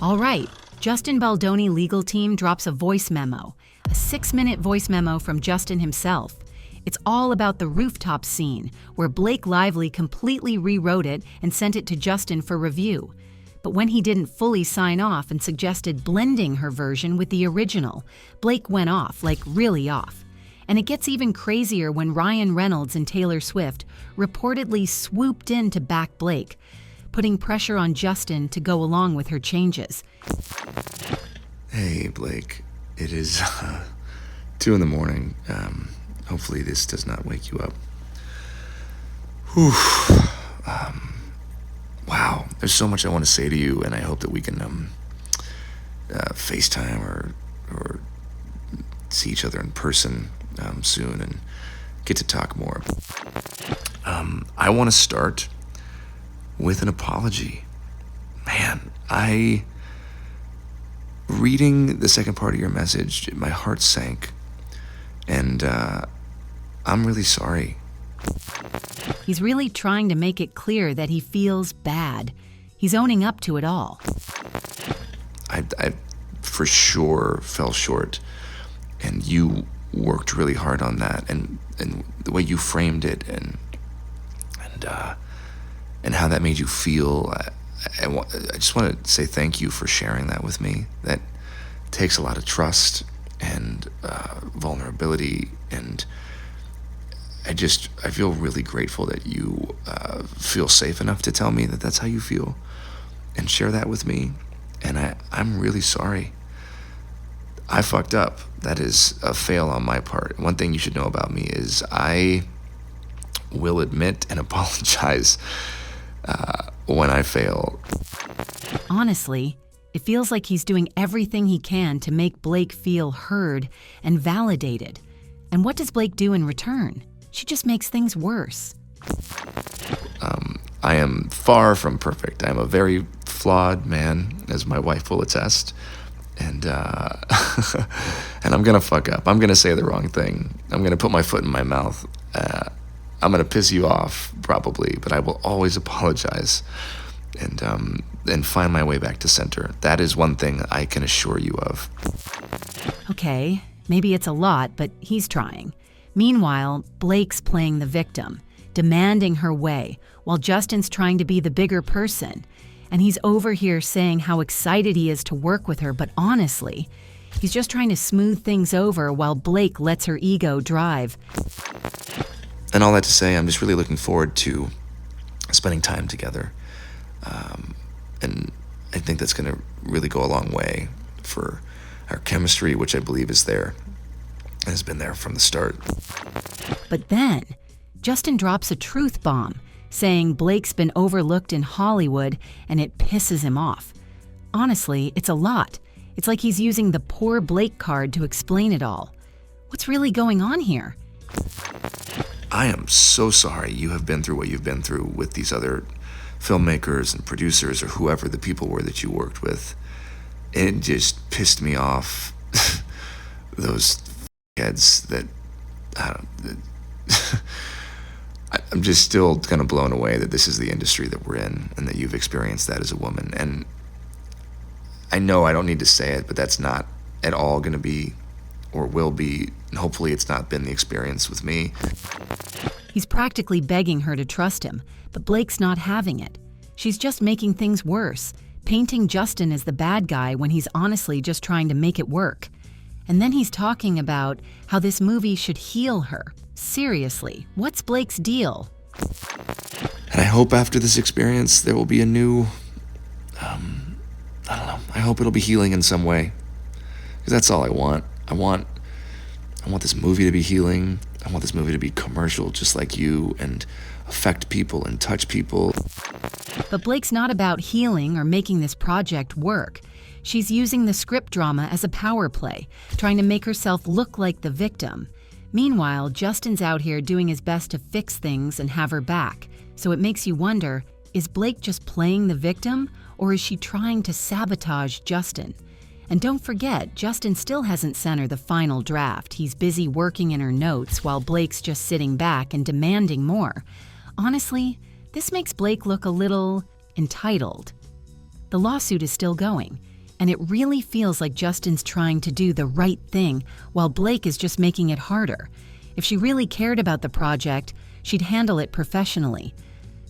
All right, Justin Baldoni legal team drops a voice memo, a 6-minute voice memo from Justin himself. It's all about the rooftop scene, where Blake Lively completely rewrote it and sent it to Justin for review. But when he didn't fully sign off and suggested blending her version with the original, Blake went off, like really off. And it gets even crazier when Reynolds and Taylor Swift reportedly swooped in to back Blake, putting pressure on Justin to go along with her changes. Hey, Blake. It is 2 in the morning. Hopefully this does not wake you up. Whew. Wow. There's so much I want to say to you, and I hope that we can FaceTime or see each other in person soon and get to talk more. I want to start with an apology. Man, reading the second part of your message, my heart sank, and I'm really sorry. He's really trying to make it clear that he feels bad. He's owning up to it all. I for sure fell short, and you worked really hard on that, and the way you framed it, and how that made you feel. I just want to say thank you for sharing that with me. That takes a lot of trust and vulnerability, and I feel really grateful that you feel safe enough to tell me that that's how you feel and share that with me. And I'm really sorry. I fucked up. That is a fail on my part. One thing you should know about me is I will admit and apologize when I fail. Honestly, it feels like he's doing everything he can to make Blake feel heard and validated. And what does Blake do in return? She just makes things worse. I am far from perfect. I'm a very flawed man, as my wife will attest. And and I'm gonna fuck up. I'm gonna say the wrong thing. I'm gonna put my foot in my mouth. I'm gonna piss you off, probably, but I will always apologize and find my way back to center. That is one thing I can assure you of. Okay, maybe it's a lot, but he's trying. Meanwhile, Blake's playing the victim, demanding her way, while Justin's trying to be the bigger person. And he's over here saying how excited he is to work with her, but honestly, he's just trying to smooth things over while Blake lets her ego drive. And all that to say, I'm just really looking forward to spending time together. And I think that's going to really go a long way for our chemistry, which I believe is there and has been there from the start. But then, Justin drops a truth bomb, saying Blake's been overlooked in Hollywood and it pisses him off. Honestly, it's a lot. It's like he's using the poor Blake card to explain it all. What's really going on here? I am so sorry you have been through what you've been through with these other filmmakers and producers or whoever the people were that you worked with. It just pissed me off. Those heads that, I'm just still kind of blown away that this is the industry that we're in and that you've experienced that as a woman. And I know I don't need to say it, but that's not at all going to be or will be, and hopefully it's not been the experience with me. He's practically begging her to trust him, but Blake's not having it. She's just making things worse, painting Justin as the bad guy when he's honestly just trying to make it work. And then he's talking about how this movie should heal her. Seriously, what's Blake's deal? And I hope after this experience there will be a new, I don't know, I hope it'll be healing in some way. Because that's all I want. I want this movie to be healing. I want this movie to be commercial just like you and affect people and touch people. But Blake's not about healing or making this project work. She's using the script drama as a power play, trying to make herself look like the victim. Meanwhile, Justin's out here doing his best to fix things and have her back. So it makes you wonder, is Blake just playing the victim, or is she trying to sabotage Justin? And don't forget, Justin still hasn't sent her the final draft. He's busy working in her notes while Blake's just sitting back and demanding more. Honestly, this makes Blake look a little entitled. The lawsuit is still going. and it really feels like Justin's trying to do the right thing while Blake is just making it harder. If she really cared about the project, she'd handle it professionally.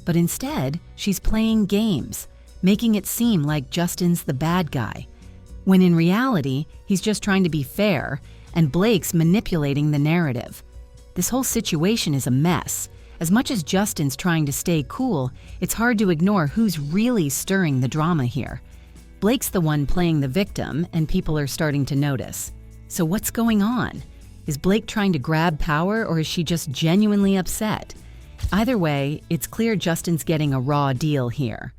But instead, she's playing games, making it seem like Justin's the bad guy, when in reality, he's just trying to be fair, and Blake's manipulating the narrative. This whole situation is a mess. As much as Justin's trying to stay cool, it's hard to ignore who's really stirring the drama here. Blake's the one playing the victim, and people are starting to notice. So what's going on? Is Blake trying to grab power, or is she just genuinely upset? Either way, it's clear Justin's getting a raw deal here.